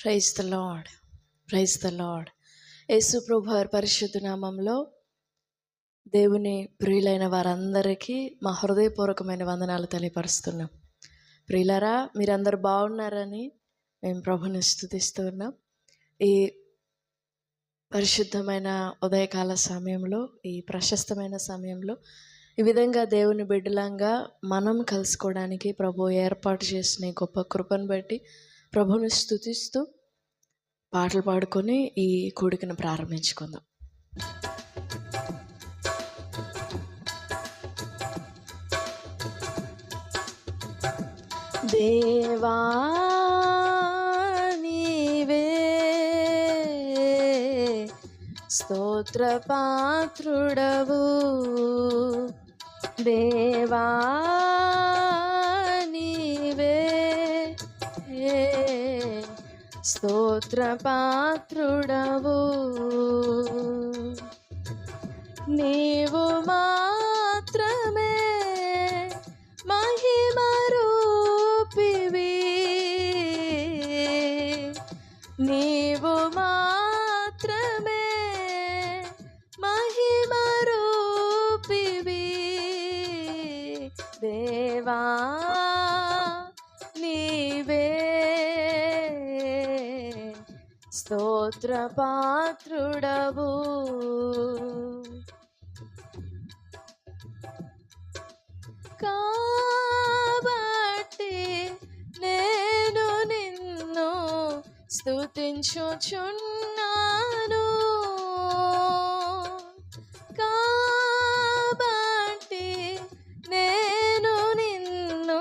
Praise the Lord, praise the Lord. Yesu ప్రభు వారి పరిశుద్ధ నామంలో దేవుని ప్రియులైన వారందరికీ మా హృదయపూర్వకమైన వందనాలు తెలియపరుస్తున్నాం. ప్రియులారా, మీరందరూ బాగున్నారని మేము ప్రభుని స్తుతిస్తూ ఉన్నాం. ఈ పరిశుద్ధమైన ఉదయకాల సమయంలో, ఈ ప్రశస్తమైన సమయంలో ఈ విధంగా దేవుని బిడ్డలంగా మనం కలుసుకోవడానికి ప్రభు ఏర్పాటు చేసిన ఈ గొప్ప కృపను బట్టి ప్రభుని స్తుతిస్తూ పాటలు పాడుకొని ఈ కూడికను ప్రారంభించుకుందాం. దేవా నీవే స్తోత్ర పాత్రుడవు, దేవా నీవే స్తోత్ర పాత్రుడవు, నీవు మాత్రమే మహిమ రూపివి, నీవు మాత్రమే మహిమ రూపివి, దేవా నీవే స్తోత్ర పాత్రుడవు. కాబట్టి నేను నిన్ను స్తుతించుచున్నాను, కాబట్టి నేను నిన్ను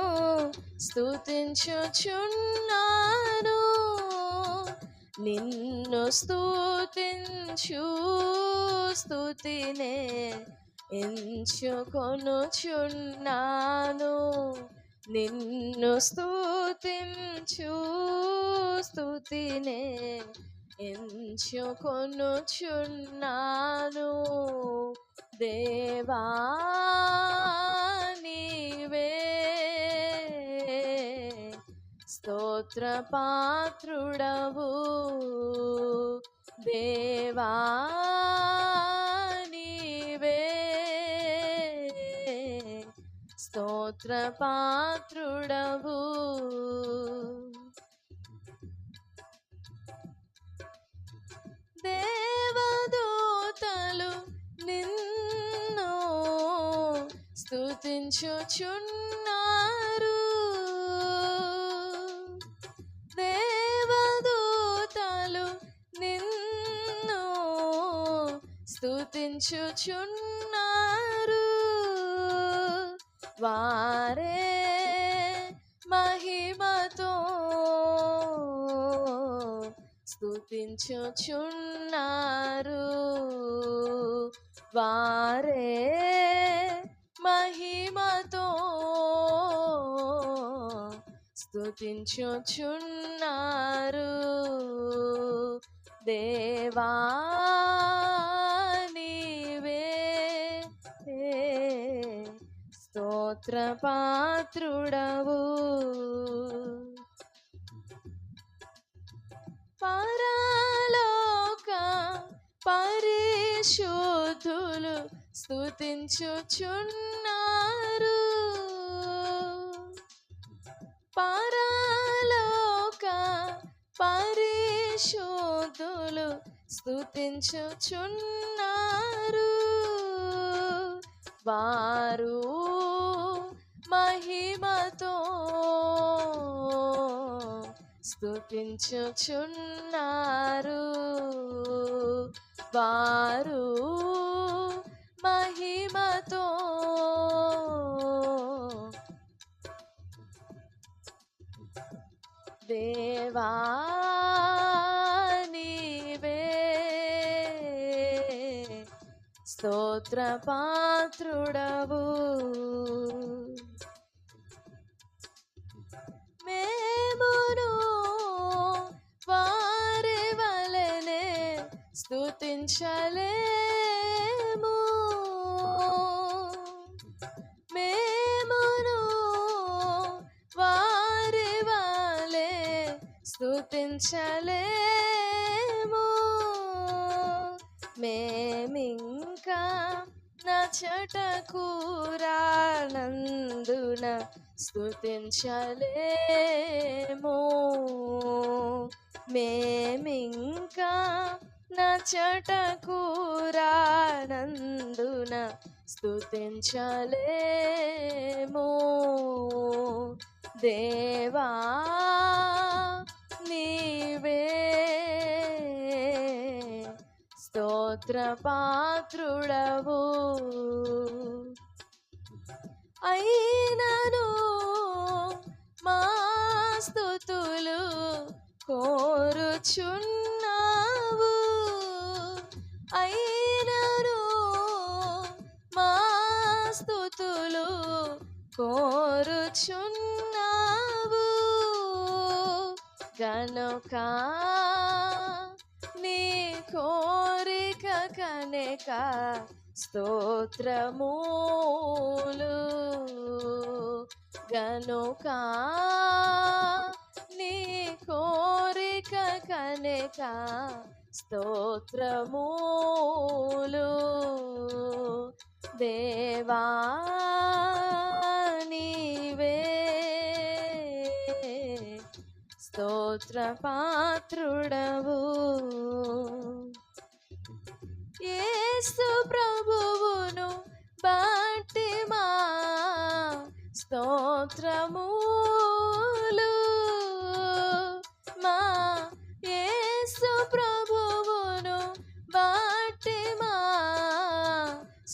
స్తుతించుచున్నాను, నిన్ను స్తుతించు స్తుతినే ఎంచుకొనుచున్నాను, నిన్ను స్తుతించు స్తుతినే ఎంచుకొనుచున్నాను, దేవా నీవే స్తోత్ర పాత్రుడవు, దేవా నీవే స్తోత్ర పాత్రుడవు. దేవదూతలు నిన్ను స్తుతించుచున్నారు, దేవదూతలు నిన్ను స్తుతించుచున్నారు, వారే మహిమతో స్తుతించుచున్నారు, వారే మహిమతో స్తుతించుచున్నారు, దేవా నీవే స్తోత్ర పాత్రుడవు. పరలోక పరిశుద్ధులు స్తుతించుచున్నారు, పరలోక పరిశుద్ధులు స్తుతించుచున్నారు, వారు మహిమతో స్తుతించుచున్నారు, వారు మహిమతో దేవా నీవే స్తోత్ర పాత్రుడవు, మేమును వారి వలెనే స్తుతించలేము, మేమును వారి వలె స్తుతించలేము మేమింకా నచటకు రానందున స్తుతించలేము మేమింకా నచటకు రానందున స్తుతించలేము దేవా నీవే స్తోత్ర పాత్రుడవు అయినను మా స్తుతులు కోరుచున్నావు అయినను మా స్తుతులు కోరుచున్నావు గనుక నీ కోరిక కనెక స్తోత్రములు గనుక నీ కోరిక కనెక స్తోత్రములు దేవా నీవే స్తోత్ర పాత్రుడవు యేసు ప్రభువును బట్టి మా స్తోత్రములు మా యేసు ప్రభువును బట్టి మా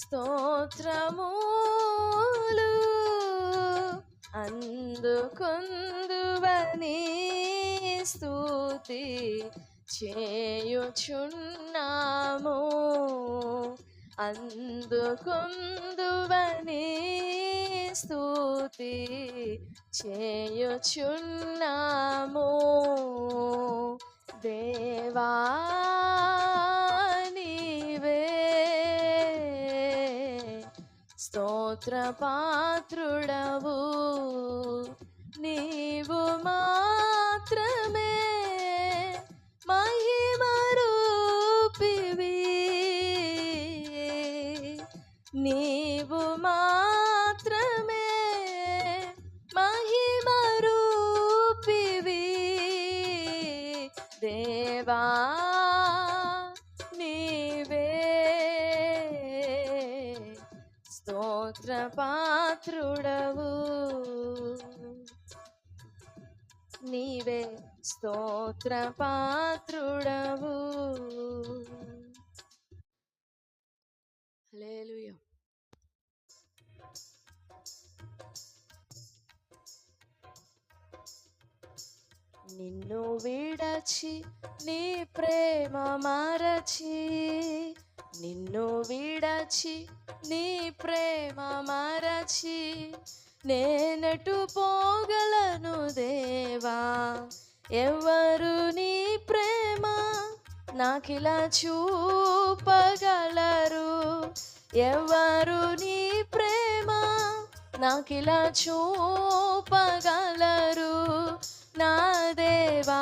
స్తోత్రములు అందుకొందువని స్తుతి చేయుచున్నాము అందుకొందువని స్తుతి చేయుచున్నాము దేవా నీవే స్తోత్ర పాత్రుడవు నీవు మాత్రమే మహిమ రూపివి నీవు మాత్రమే మహిమ రూపివి దేవా నీవే స్తోత్ర పాత్రుడవు నీవే స్తోత్ర పాత్రుడవు హల్లెలూయా నిన్ను విడచి నీ ప్రేమ మరచి నిన్ను విడచి నీ ప్రేమ మరచి నేనెటు పోగలను దేవా ఎవరు నీ ప్రేమ నాకిలా చూపగలరు ఎవరు నీ ప్రేమ నాకిలా చూపగలరు నా దేవా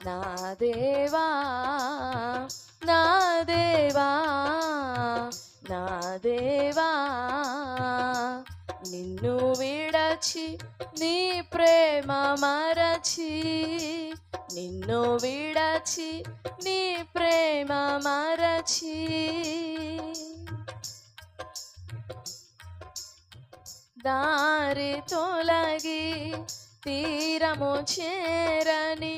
నా దేవా నా దేవా నా దేవా నిన్ను విడచి నీ ప్రేమ మరచి నిన్ను విడచి నీ ప్రేమ మరచి దారి తొలగి తీరము చేరని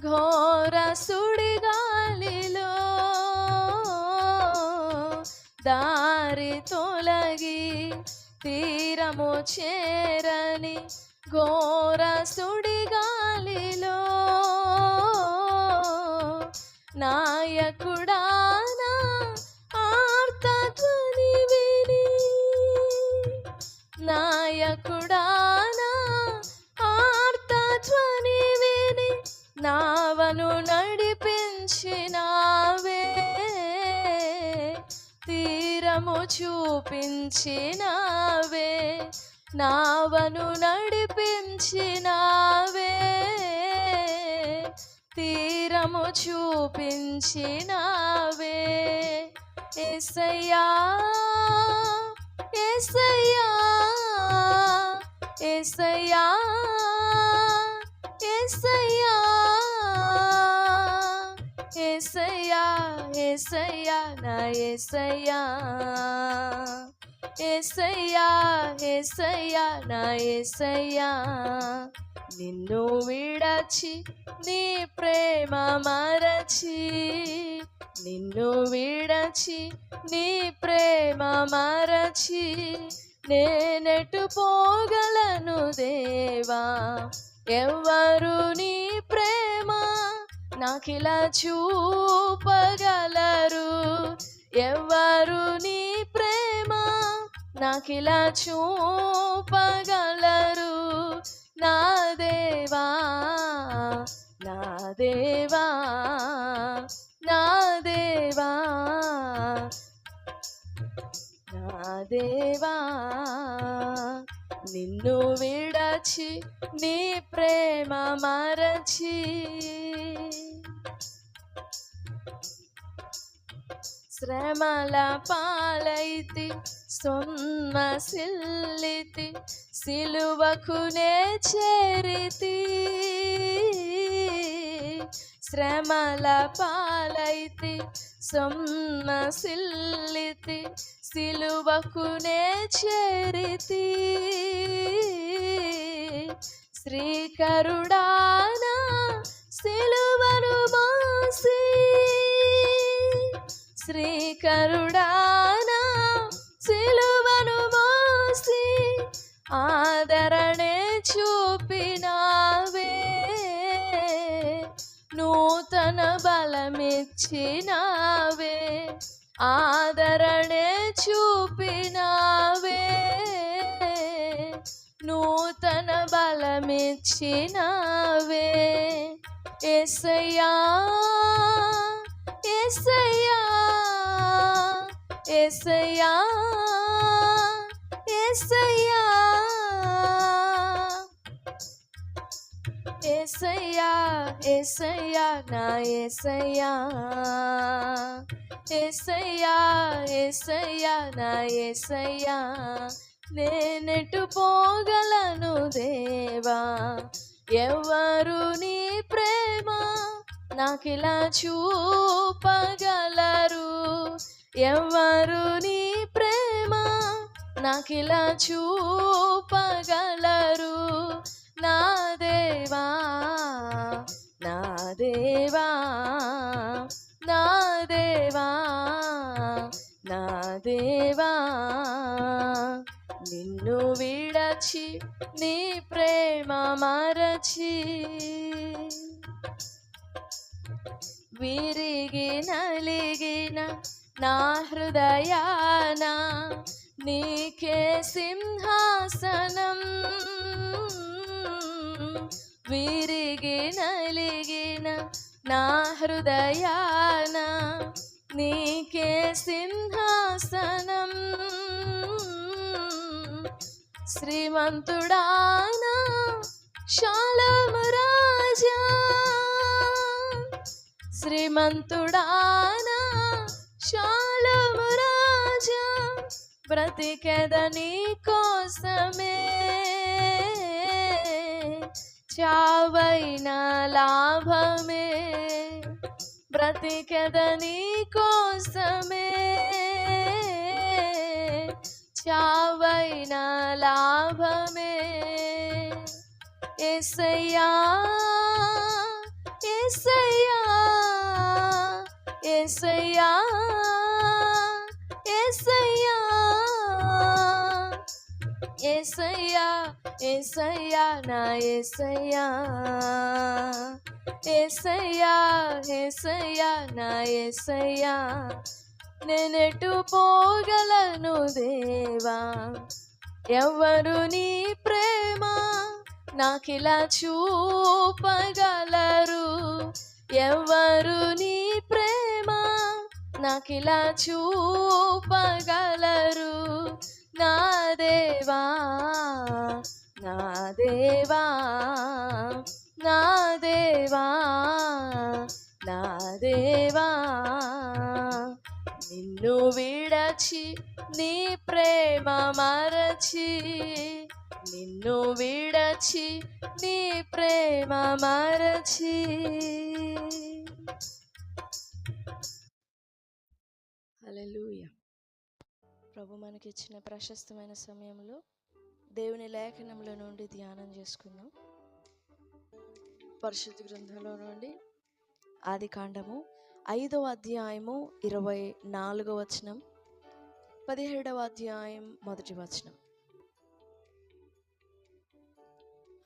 ఘోర సుడిగాలిలో దారి తొలగి తీరము చేరని ఘోర సుడిగాలిలో నాయకుడా నా ఆర్తధ్వని విని నాయకుడా నా ఆర్తధ్వని విని నావను నడిపించినావే తీరము చూపించినావే నావను నడిపించినావే తీరము చూపించినావే. యేసయ్యా యేసయ్యా యేసయ్యా యేసయ్యా యేసయ్యా యేసయ్యా నా యేసయ్యా. యేసయ్యా యేసయ్యా నా యేసయ్యా. నిన్ను విడచి నీ ప్రేమ మరచి, నిన్ను విడచి నీ ప్రేమ మరచి, నేనెటు పోగలను దేవా. ఎవ్వరు నీ ప్రేమ నాకిలా చూపగలరు, ఎవ్వరు నీ ప్రేమ నాకిలా చూపగలరు. నా దేవా నా దేవా నా దేవా నా దేవా. నిన్ను విడచి నీ ప్రేమ మరచి, శ్రమల పాలైతి సొమ్మసిల్లితి, సిలువకునే చేరితి. శ్రమల పాలైతి సొమ్మసిల్లితి, సిలువకునే చేరితి. శ్రీకరుడానా సిలువను మోసి, శ్రీకరుడానా సిలువను మోసి, ఆదరణే చూపినావే. నూతన బలమిచ్చినావే, ఆదరణే చూపినావే. నూతన బలమిచ్చినావే. యేసయ్యా యేసయ్యా యేసయ్యా యేసయ్యా యేసయ్యా యేసయ్యా నా యేసయ్యా. యేసయ్యా యేసయ్యా నా యేసయ్యా. నేనెటు పోగలను దేవా. ఎవ్వరు నీ ప్రేమ నాకిలా చూపగలరు, ఎవ్వరు నీ ప్రేమ నాకిలా చూపగలరు. నా దేవా నా దేవా నా దేవా నా దేవా. నిన్ను విడచి నీ ప్రేమ మరచి, విరిగి నలిగిన నా హృదయాన నీకే సింహాసనం. విరిగి నలిగిన నా హృదయాన నీకే సింహాసనం. శ్రీమంతుడానా షాలోము రాజా, శ్రీమంతుడానా షాలోము రాజా. బ్రతికెద నీ కోసమే, చావైన లాభమే. బ్రతికెద నీ కోసమే, చావైన లాభమే. యేసయ్యా యేసయ్యా యేసయ్యా యేసయ్యా యేసయ్యా యేసయ్యా నా యేసయ్యా. యేసయ్యా యేసయ్యా నా యేసయ్యా. నేనెటు పోగలను దేవా. ఎవ్వరు నీ ప్రేమ నాకిలా చూపగలరు, ఎవ్వరు నీ ప్రేమ నాకిలా చూపగలరు. నా దేవా నా దేవా నా దేవా నా దేవా నిన్ను విడచి నీ ప్రేమ మరచి, నిన్ను విడచి నీ ప్రేమ మరచి. హల్లెలూయా. ప్రభు మనకిచ్చిన ప్రశస్తమైన సమయంలో దేవుని లేఖనంలో నుండి ధ్యానం చేసుకుందాం. పరిశుద్ధ గ్రంథంలో నుండి ఆదికాండము 5వ అధ్యాయము 24వ వచనం, 17వ అధ్యాయం 1వ వచనం.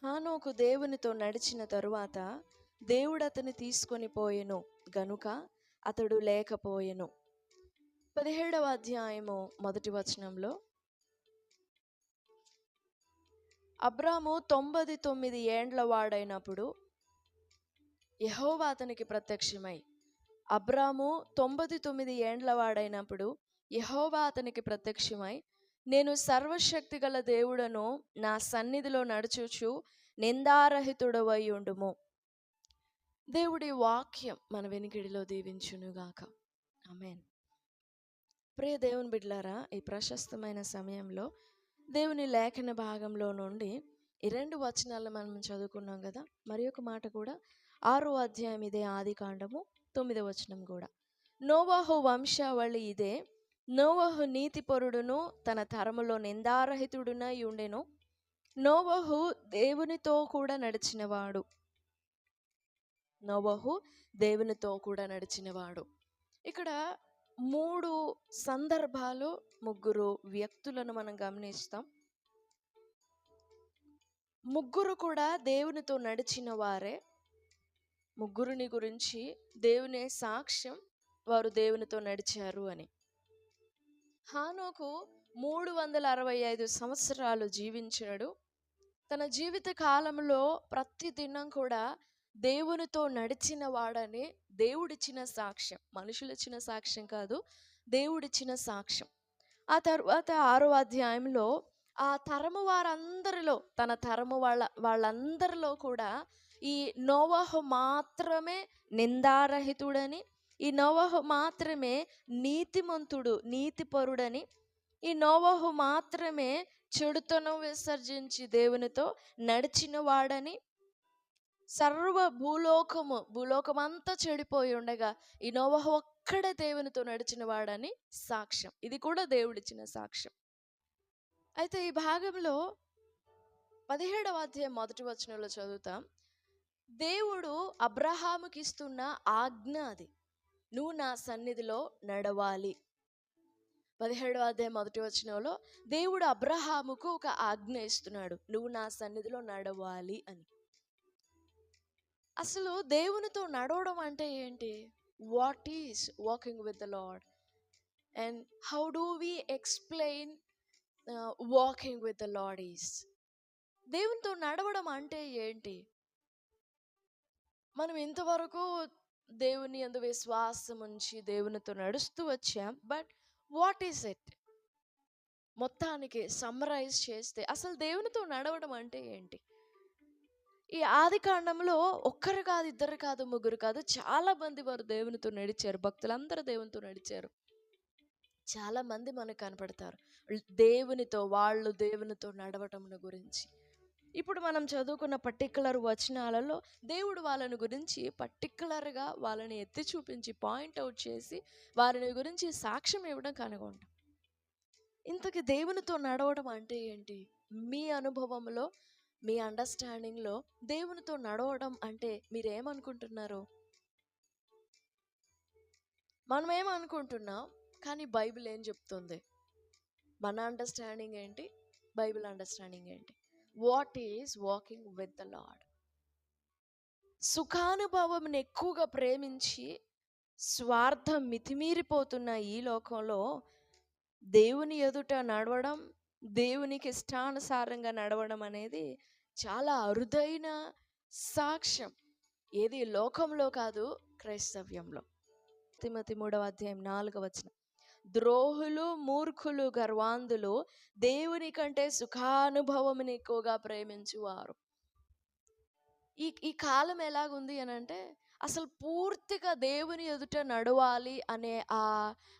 హానోకు దేవునితో నడిచిన తరువాత దేవుడు అతని తీసుకొని పోయెను గనుక అతడు లేకపోయెను. 17వ అధ్యాయము 1వ వచనంలో అబ్రాము 99 ఏండ్ల వాడైనప్పుడు యెహోవా అతనికి ప్రత్యక్షమై, అబ్రాము 99 ఏండ్ల వాడైనప్పుడు యెహోవా అతనికి ప్రత్యక్షమై, నేను సర్వశక్తి గల దేవుడను, నా సన్నిధిలో నడుచుచు నిందారహితుడవై ఉండుము. దేవుడి వాక్యం మన వెనుకడిలో దీవించునుగాక. ఆమేన్. ప్రియ దేవుని బిడ్డలారా, ఈ ప్రశస్తమైన సమయంలో దేవుని లేఖన భాగంలో నుండి ఈ 2 వచనాలు మనం చదువుకున్నాం కదా. మరి ఒక మాట కూడా 6వ అధ్యాయం ఇదే, ఆదికాండము 9వ వచనం కూడా. నోవహు వంశావళి ఇదే. నోవహు నీతిపరుడును తన తరములో నిందారహితుడునై ఉండెను. నోవహు దేవునితో కూడా నడిచినవాడు. నోవహు దేవునితో కూడా నడిచినవాడు. ఇక్కడ 3 సందర్భాలు, 3 వ్యక్తులను మనం గమనిస్తాం. ముగ్గురు కూడా దేవునితో నడిచిన వారే. ముగ్గురిని గురించి దేవుని సాక్ష్యం, వారు దేవునితో నడిచారు అని. హానోకు 365 సంవత్సరాలు జీవించాడు. తన జీవిత కాలంలో ప్రతి దినం కూడా దేవునితో నడిచిన వాడని దేవుడిచ్చిన సాక్ష్యం, మనుషులు ఇచ్చిన సాక్ష్యం కాదు, దేవుడిచ్చిన సాక్ష్యం. ఆ తర్వాత 6వ అధ్యాయంలో ఆ తరము వారందరిలో, తన తరము వాళ్ళందరిలో కూడా ఈ నోవహు మాత్రమే నిందారహితుడని, ఈ నోవహు మాత్రమే నీతిమంతుడు, నీతిపరుడని, ఈ నోవహు మాత్రమే చెడుతనం విసర్జించి దేవునితో నడిచిన వాడని, సర్వ భూలోకమంతా చెడిపోయి ఉండగా ఈ నోవహు ఒక్కడే దేవునితో నడిచిన వాడని సాక్ష్యం. ఇది కూడా దేవుడిచ్చిన సాక్ష్యం. అయితే ఈ భాగంలో 17వ అధ్యాయం 1వ వచనంలో చదువుతాం. దేవుడు అబ్రహాముకి ఇస్తున్న ఆజ్ఞ అది, నువ్వు నా సన్నిధిలో నడవాలి. 17వ అధ్యాయం 1వ వచనంలో దేవుడు అబ్రహాముకు ఒక ఆజ్ఞ ఇస్తున్నాడు, నువ్వు నా సన్నిధిలో నడవాలి అని. అసలు దేవునితో నడవడం అంటే ఏంటి? What is walking with the lord and how do we explain walking with the lord is? దేవునితో నడవడం అంటే ఏంటి? మనం ఇంతవరకు దేవుని యందు విశ్వాసం ఉంచి దేవునితో నడుస్తూ వచ్చాం. But what is it? మొత్తానికి సమ్మరైజ్ చేస్తే అసలు దేవునితో నడవడం అంటే ఏంటి? ఈ ఆదికాండంలో ఒక్కరు కాదు, ఇద్దరు కాదు, ముగ్గురు కాదు, చాలా మంది వారు దేవునితో నడిచారు. భక్తులందరూ దేవునితో నడిచారు. చాలా మంది మనకు కనపడతారు వాళ్ళు దేవునితో నడవటం గురించి. ఇప్పుడు మనం చదువుకున్న పర్టికులర్ వచనాలలో దేవుడు వాళ్ళని గురించి పర్టికులర్గా వాళ్ళని ఎత్తి చూపించి పాయింట్అవుట్ చేసి వారిని గురించి సాక్ష్యం ఇవ్వడం కనుగొంటాం. ఇంతకీ దేవునితో నడవడం అంటే ఏంటి? మీ అనుభవంలో, మీ అండర్స్టాండింగ్లో దేవునితో నడవడం అంటే మీరేమనుకుంటున్నారు? మనం ఏమనుకుంటున్నాం, కానీ బైబిల్ ఏం చెప్తుంది? మన అండర్స్టాండింగ్ ఏంటి, బైబిల్ అండర్స్టాండింగ్ ఏంటి? What is walking with the Lord? సుఖానుభవం ఎక్కువగా ప్రేమించి స్వార్థం మితిమీరిపోతున్న ఈ లోకంలో దేవుని ఎదుట నడవడం, దేవునికి ఇష్టానుసారంగా నడవడం అనేది చాలా అరుదైన సాక్ష్యం. ఏది లోకంలో కాదు, క్రైస్తవ్యంలో. తిమోతి 3వ అధ్యాయం 4వ వచనం, ద్రోహులు, మూర్ఖులు, గర్వాంధులు దేవుని కంటే సుఖానుభవముని ఎక్కువగా ప్రేమించువారు. ఈ కాలం ఎలాగుంది అని అంటే, అసలు పూర్తిగా దేవుని ఎదుట నడవాలి అనే ఆ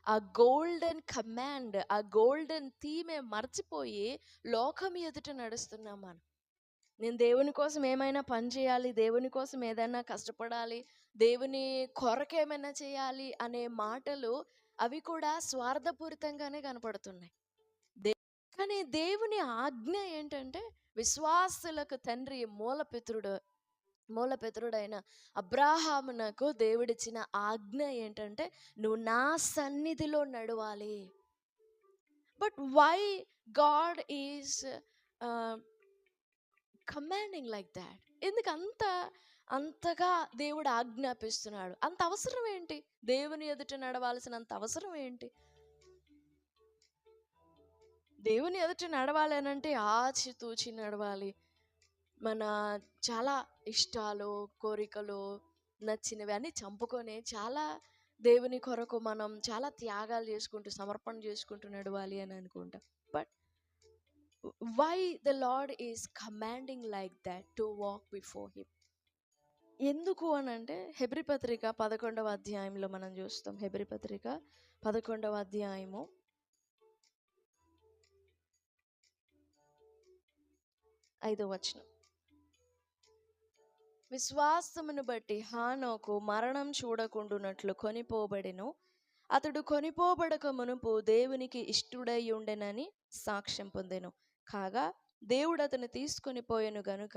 ఆ గోల్డెన్ కమాండ్, ఆ గోల్డెన్ థీమే మర్చిపోయి లోకం ఎదుట నడుస్తున్నాం మనం. నేను దేవుని కోసం ఏమైనా పని చేయాలి, దేవుని కోసం ఏదైనా కష్టపడాలి, దేవుని కొరకేమైనా చేయాలి అనే మాటలు అవి కూడా స్వార్థపూరితంగానే కనపడుతున్నాయి. కానీ దేవుని ఆజ్ఞ ఏంటంటే, విశ్వాసులకు తండ్రి మూలపితరుడైన అబ్రాహామునకు దేవుడిచ్చిన ఆజ్ఞ ఏంటంటే, నువ్వు నా సన్నిధిలో నడవాలి. But why God is commanding like that? ఎందుకు అంతగా దేవుడు ఆజ్ఞాపిస్తున్నాడు? అంత అవసరం ఏంటి? దేవుని ఎదుట నడవాల్సినంత అవసరం ఏంటి? దేవుని ఎదుట నడవాలి అని అంటే ఆచితూచి నడవాలి. మన చాలా ఇష్టాలు, కోరికలు, నచ్చినవి అన్నీ చంపుకొని చాలా దేవుని కొరకు మనం చాలా త్యాగాలు చేసుకుంటూ, సమర్పణ చేసుకుంటూ నడవాలి అని అనుకుంటాం. But why the lord is commanding like that to walk before him? ఎందుకు అని అంటే, హెబ్రీ పత్రిక 11వ అధ్యాయంలో మనం చూస్తాం. హెబ్రీ పత్రిక 11వ అధ్యాయము 5వ వచనం. విశ్వాసమును బట్టి హానోకు మరణం చూడకుండునట్లు కొనిపోబడెను. అతడు కొనిపోబడక మునుపు దేవునికి ఇష్టుడై ఉండెనని సాక్ష్యం పొందెను. కాగా దేవుడు అతను తీసుకొని పోయెను గనుక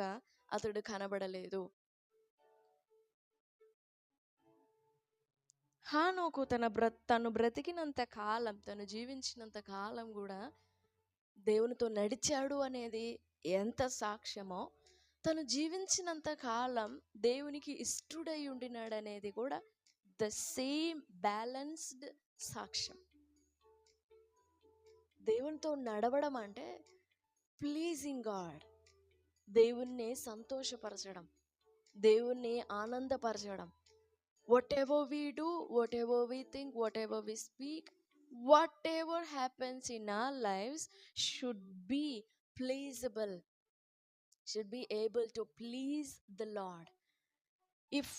అతడు కనబడలేదు. హానోకు తను బ్రతికినంత కాలం, తను జీవించినంత కాలం కూడా దేవునితో నడిచాడు అనేది ఎంత సాక్ష్యమో, తను జీవించినంత కాలం దేవునికి ఇష్టుడై ఉండినాడు అనేది కూడా ద సేమ్ బ్యాలెన్స్డ్ సాక్ష్యం. దేవునితో నడవడం అంటే ప్లీజింగ్ గాడ్, దేవుణ్ణి సంతోషపరచడం, దేవుణ్ణి ఆనందపరచడం. whatever we do, whatever we think, whatever we speak, whatever happens in our lives should be pleasable, should be able to please the Lord. If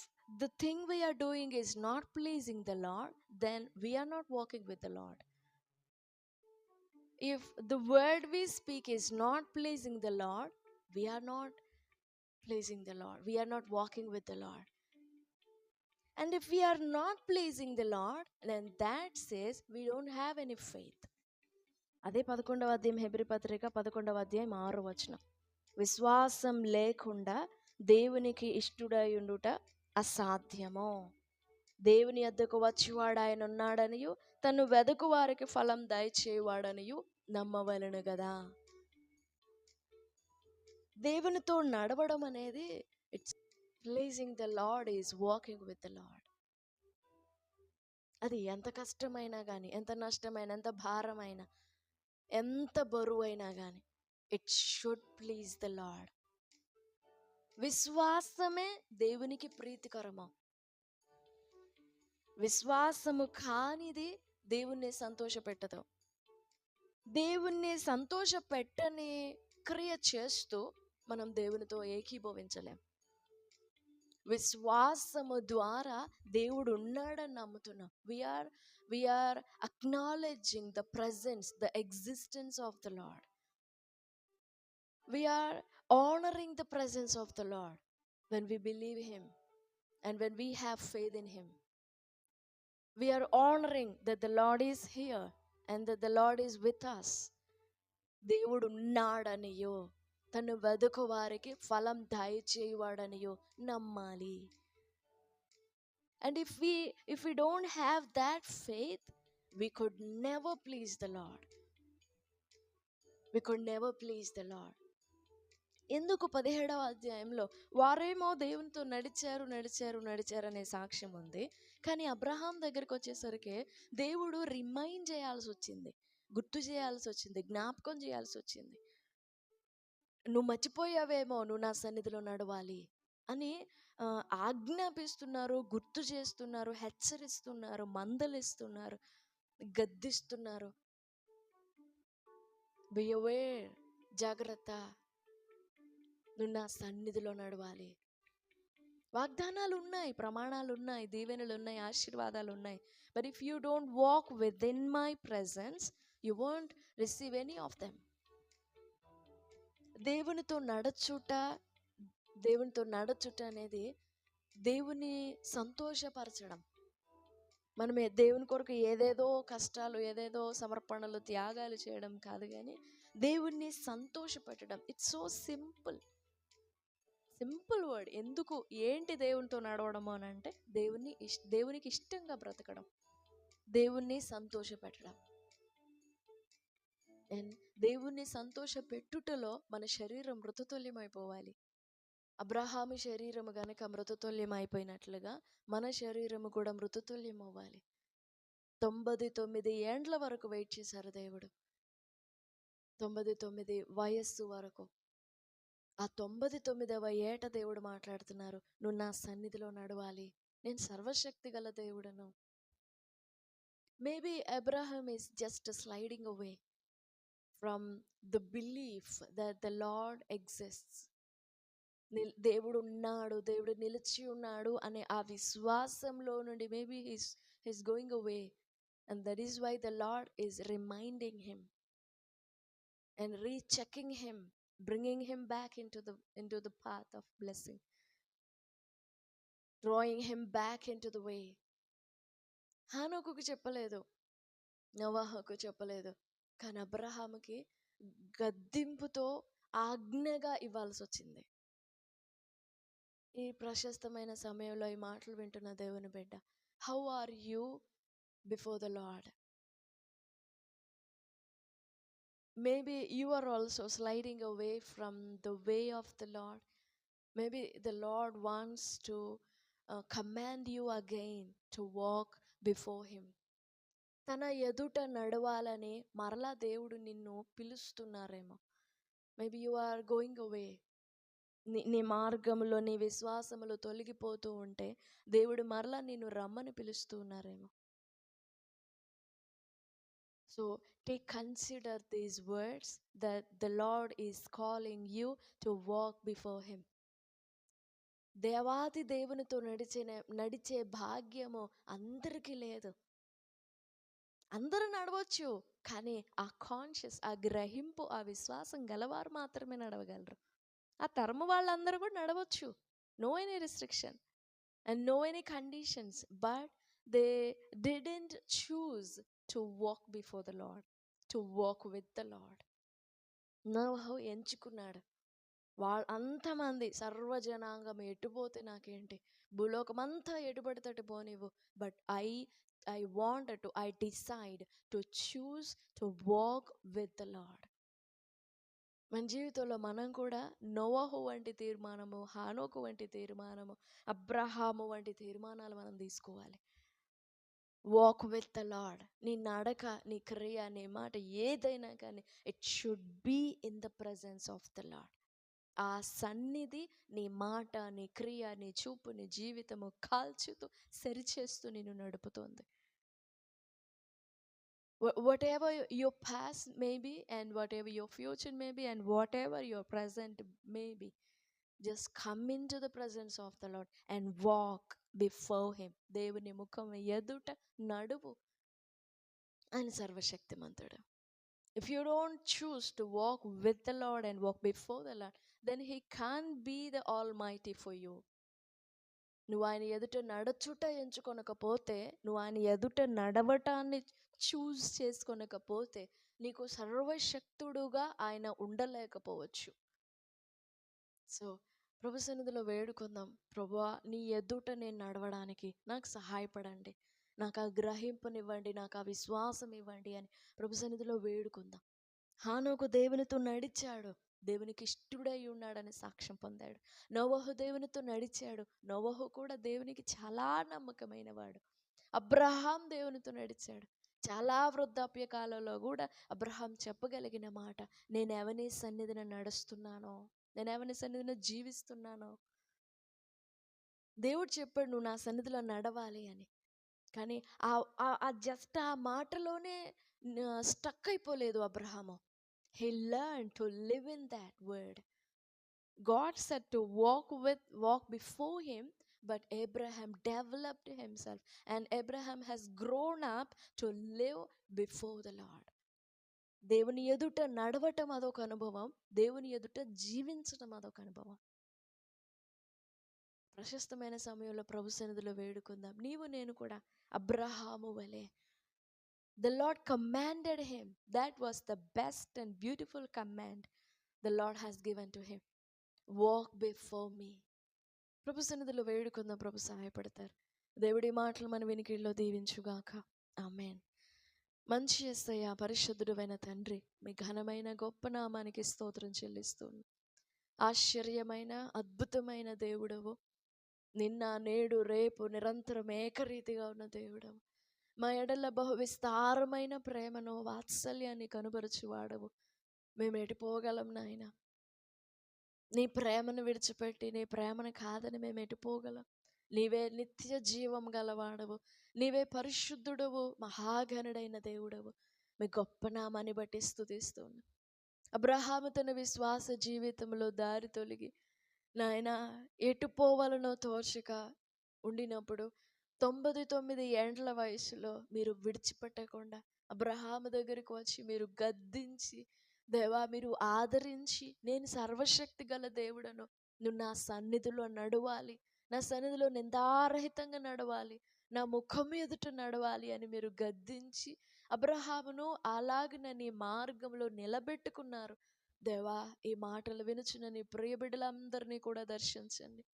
the thing we are doing is not pleasing the Lord, then we are not walking with the Lord. If the word we speak is not pleasing the Lord, we are not pleasing the Lord, we are not walking with the Lord. And if we are not pleasing the Lord, then that says we don't have any faith. అదే 11వ అధ్యాయం, Hebrew పత్రిక 11వ అధ్యాయం 6వ వచనం. విశ్వాసం లేకుండా దేవునికి ఇష్టుడై ఉండుట అసాధ్యము. దేవుని యొద్దకు వచ్చేవాడు ఆయన ఉన్నాడనియు, తను వెదకు వారికి ఫలం దయచేవాడనియు నమ్మవలెను కదా. దేవునితో నడవడం అనేది it's pleasing the lord, is walking with the lord. అది ఎంత కష్టమైనా కానీ, ఎంత నష్టమైన, ఎంత భారమైనా, ఎంత బరువైనా కానీ, it should please the lord. విశ్వాసమే దేవునికి ప్రీతికరము. విశ్వాసము కానిది దేవుణ్ణి సంతోషపెట్టదు. దేవుణ్ణి సంతోష పెట్టని క్రియ చేస్తూ మనం దేవునితో ఏకీభవించలేం. విశ్వాసము ద్వారా దేవుడు ఉన్నాడని నమ్ముతున్నాం. We are acknowledging the presence, the existence of the lord. We are honouring the presence of the lord when we believe him and when we have faith in him. We are honoring that the Lord is here and that the Lord is with us. దేవుడు ఉన్నాడనియో, తను వెదుకు వారికి ఫలం దయచేయవాడనియో నమ్మాలి. And if we don't have that faith, we could never please the Lord. We could never please the Lord. ఎందుకు 17వ అధ్యాయంలో వారేమో దేవునితో నడిచారు అనే సాక్ష్యం ఉంది. కానీ అబ్రహాం దగ్గరికి వచ్చేసరికి దేవుడు రిమైండ్ చేయాల్సి వచ్చింది, గుర్తు చేయాల్సి వచ్చింది, జ్ఞాపకం చేయాల్సి వచ్చింది. నువ్వు మర్చిపోయావేమో, నువ్వు నా సన్నిధిలో నడవాలి అని ఆజ్ఞాపిస్తున్నారు, గుర్తు చేస్తున్నారు, హెచ్చరిస్తున్నారు, మందలిస్తున్నారు, గద్దిస్తున్నారు. బి అవేర్, జాగ్రత్త, నువ్వు నా సన్నిధిలో నడవాలి. వాగ్దానాలు ఉన్నాయి, ప్రమాణాలు ఉన్నాయి, దీవెనలు ఉన్నాయి, ఆశీర్వాదాలు ఉన్నాయి. But if you don't walk with in my presence, you won't receive any of them. దేవునితో నడుచుట అనేది దేవుని సంతోషపరచడం. మనం దేవుని కొరకు ఏదేదో కష్టాలు, ఏదేదో సమర్పణలు, త్యాగాలు చేయడం కాదు, కానీ దేవుణ్ణి సంతోషపెట్టడం. It's so simple word. ఎందుకు, ఏంటి దేవునితో నడవడము అని అంటే దేవునికి ఇష్టంగా బ్రతకడం, దేవుణ్ణి సంతోషపెట్టడం. అండ్ దేవుణ్ణి సంతోష పెట్టుటలో మన శరీరం మృతతుల్యమైపోవాలి. అబ్రహాము శరీరము గనక మృతతుల్యం అయిపోయినట్లుగా మన శరీరము కూడా మృతతుల్యం అవ్వాలి. 99 ఏండ్ల వరకు వెయిట్ చేశారు దేవుడు, 99 వయస్సు వరకు. ఆ 99వ ఏట దేవుడు మాట్లాడుతున్నారు, నువ్వు నా సన్నిధిలో నడవాలి, నేను సర్వశక్తి గల దేవుడను. Maybe Abraham is just sliding away from the belief that the lord exists. దేవుడు ఉన్నాడు, దేవుడు నిలిచి ఉన్నాడు అనే ఆ విశ్వాసంలో నుండి maybe he's going away, and that is why the Lord is reminding him and rechecking him, bringing him back into the path of blessing, drawing him back into the way. హానోకుకు చెప్పలేదు, నోవాహుకు చెప్పలేదు, కానీ అబ్రహాముకి గద్దింపుతో ఆజ్ఞగా ఇవ్వాల్సి వచ్చింది. ఈ ప్రశస్తమైన సమయంలో ఈ మాటలు వింటున్న దేవుని బిడ్డ, how are you before the lord? Maybe you are also sliding away from the way of the Lord. Maybe the Lord wants to command you again to walk before him. తన ఎదుట నడవాలని మరలా దేవుడు నిన్ను పిలుస్తున్నారేమో. Maybe you are going away. నీ మార్గంలో, నీ విశ్వాసములో తొలగిపోతూ ఉంటే దేవుడు మరలా నిన్ను రమ్మని పిలుస్తూ ఉన్నారేమో. So consider these words that the Lord is calling you to walk before him. దేవాది దేవునితో నడిచే భాగ్యము అందరికీ లేదు. అందరూ నడవచ్చు, కానీ ఆ కాన్షియస్, ఆ గ్రహింపు, ఆ విశ్వాసం గలవారు మాత్రమే నడవగలరు. ఆ తరము వాళ్ళందరూ కూడా నడవచ్చు, no any restriction and no any conditions, but they didn't choose to walk before the Lord, to walk with the Lord. నోవహు ఎంచుకున్నాడు. అంతమంది సర్వజనాంగం ఎటుపోతే నాకేంటి, భూలోకమంతా ఎటుపడితే పోనివ్వు, but I wanted to, I decide to choose to walk with the Lord. మన జీవితంలో మనం కూడా నోవహు వంటి తీర్మానము, హానోకు వంటి తీర్మానము, అబ్రహాము వంటి తీర్మానాలు మనం తీసుకోవాలి. Walk with the lord. నీ నడక, నీ క్రియ, నీ మాట ఏదైనా కానీ it should be in the presence of the lord. ఆ సన్నిధి నీ మాట, నీ క్రియ, నీ చూపు, నీ జీవితము కాల్చుతూ సరిచేస్తూ నిన్ను నడుపుతోంది. whatever your past may be and whatever your future may be and whatever your present may be, just come into the presence of the Lord and walk before him. దేవుని ముఖం ఎదుట నడువు. ఆయన సర్వశక్తిమంతుడు. If you don't choose to walk with the Lord and walk before the Lord, then he can't be the Almighty for you. నువ్వు ఆయన ఎదుట నడుచుట ఎంచుకొనకపోతే, నువ్వు ఆయన ఎదుట నడవటాన్ని చూస్ చేసుకొనకపోతే, నీకు సర్వశక్తుడుగా ఆయన ఉండలేకపోవచ్చు. సో ప్రభు సన్నిధిలో వేడుకుందాం, ప్రభువా నీ ఎదుట నేను నడవడానికి నాకు సహాయపడండి, నాకు ఆ గ్రహింపునివ్వండి, నాకు ఆ విశ్వాసం ఇవ్వండి అని ప్రభు సన్నిధిలో వేడుకుందాం. హానోకు దేవునితో నడిచాడు, దేవునికి ఇష్టడై ఉన్నాడని సాక్ష్యం పొందాడు. నోవహు దేవునితో నడిచాడు, నోవహు కూడా దేవునికి చాలా నమ్మకమైన వాడు. అబ్రహాం దేవునితో నడిచాడు. చాలా వృద్ధాప్య కాలంలో కూడా అబ్రహాం చెప్పగలిగిన మాట, నేను ఎవని సన్నిధిని నడుస్తున్నానో, నేను ఎవరి సన్నిధిలో జీవిస్తున్నానో. దేవుడు చెప్పాడు నువ్వు నా సన్నిధిలో నడవాలి అని, కానీ జస్ట్ ఆ మాటలోనే స్టక్ అయిపోలేదు Abraham. He learned to live in that word. God said to walk before him, But Abraham developed himself, and Abraham has grown up to live before the Lord. దేవుని ఎదుట నడవటం అదొక అనుభవం, దేవుని ఎదుట జీవించటం అదొక అనుభవం. ప్రశస్తమైన సమయంలో ప్రభు సన్నిధిలో వేడుకుందాం. నీవు నేను కూడా అబ్రహాము వలె. The Lord commanded him. That was the best and beautiful command the Lord has given to him. Walk before me. ప్రభు సన్నిధిలో వేడుకుందాం, ప్రభు సహాయపడతారు. దేవుడి మాటలు మన వినికిడిలో దీవించుగాక. ఆమేన్. మంచి యేసయ్య, పరిశుద్ధుడైన తండ్రి, మీ ఘనమైన గొప్ప నామానికి స్తోత్రం చెల్లిస్తున్నాను. ఆశ్చర్యమైన అద్భుతమైన దేవుడవు, నిన్న నేడు రేపు నిరంతరం ఏకరీతిగా ఉన్న దేవుడవు. మా ఎడల బహు విస్తారమైన ప్రేమను వాత్సల్యాన్ని కనుపరచువాడవు. మేము ఎటుపోగలం నాయన? నీ ప్రేమను విడిచిపెట్టి నీ ప్రేమను కాదని మేము ఎటుపోగలం? నీవే నిత్య జీవం గలవాడవు, నీవే పరిశుద్ధుడవు, మహాగణుడైన దేవుడవు. మీ గొప్ప నామాన్ని బట్టి స్తుతిస్తున్నా. అబ్రహాము తన విశ్వాస జీవితంలో దారి తొలగి నాయన ఎటు పోవాలనో తోచక ఉండినప్పుడు 99 ఏండ్ల వయసులో మీరు విడిచిపెట్టకుండా అబ్రహాము దగ్గరికి వచ్చి మీరు గద్దించి, దేవా మీరు ఆదరించి, నేను సర్వశక్తి గల దేవుడను, నువ్వు నా సన్నిధిలో నడవాలి, నా సన్నిధిలో నిందారహితంగా నడవాలి, నా ముఖం ఎదుట నడవాలి అని మీరు గద్దించి అబ్రహామును అలాగిన నీ మార్గంలో నిలబెట్టుకున్నారు. దేవా, ఈ మాటలు వినుచున్న నీ ప్రియ బిడ్డలందరినీ కూడా దర్శించండి.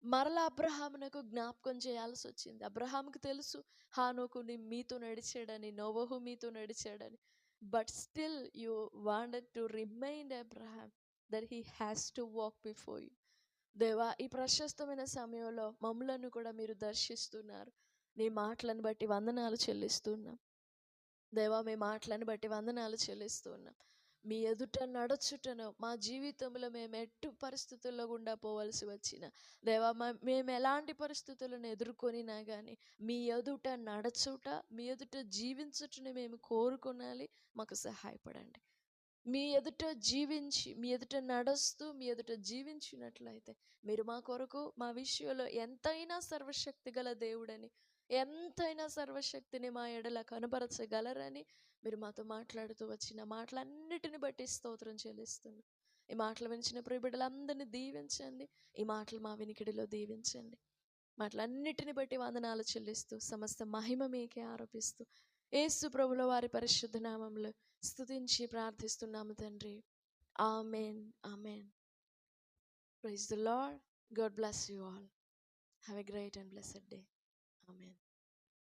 మరలా అబ్రహామునకు జ్ఞాపకం చేయాల్సి వచ్చింది. అబ్రహాముకు తెలుసు హానోకు మీతో నడిచాడని, నోవహు మీతో నడిచాడని. But still you wanted to remind Abraham that he has to walk before you. దేవా, ఈ ప్రశస్తమైన సమయంలో మమ్ములను కూడా మీరు దర్శిస్తున్నారు. నీ మాటలను బట్టి వందనాలు చెల్లిస్తున్నాం. దేవా, మీ మాటలను బట్టి వందనాలు చెల్లిస్తున్నాం. మీ ఎదుట నడుచుటను మా జీవితంలో మేము ఎటు పరిస్థితుల్లో గుండా పోవలసి వచ్చిన దేవా, మేము ఎలాంటి పరిస్థితులను ఎదుర్కొనినా కానీ మీ ఎదుట నడచుట, మీ ఎదుట జీవించుటని మేము కోరుకోనాలి. మాకు సహాయపడండి. మీ ఎదుట జీవించి, మీ ఎదుట నడుస్తూ, మీ ఎదుట జీవించినట్లయితే మీరు మా కొరకు, మా విషయంలో ఎంతైనా సర్వశక్తి గల దేవుడని, ఎంతైనా సర్వశక్తిని మా ఎడల కనబరచగలరని మీరు మాతో మాట్లాడుతూ వచ్చిన మాటలన్నిటిని బట్టి స్తోత్రం చెల్లిస్తున్నాను. ఈ మాటలు వినిచిన ప్రియ బిడ్డలందరినీ దీవించండి. ఈ మాటలు మా వినికిడిలో దీవించండి. మాటలన్నిటిని బట్టి వందనాలు చెల్లిస్తూ సమస్త మహిమ మీకే ఆరోపిస్తూ యేసు ప్రభుల వారి పరిశుద్ధ నామంలో స్తుతించి ప్రార్థిస్తున్నాము తండ్రి. ఆమేన్, ఆమేన్. Praise the Lord. God bless you all. Have a great and blessed day. Amen.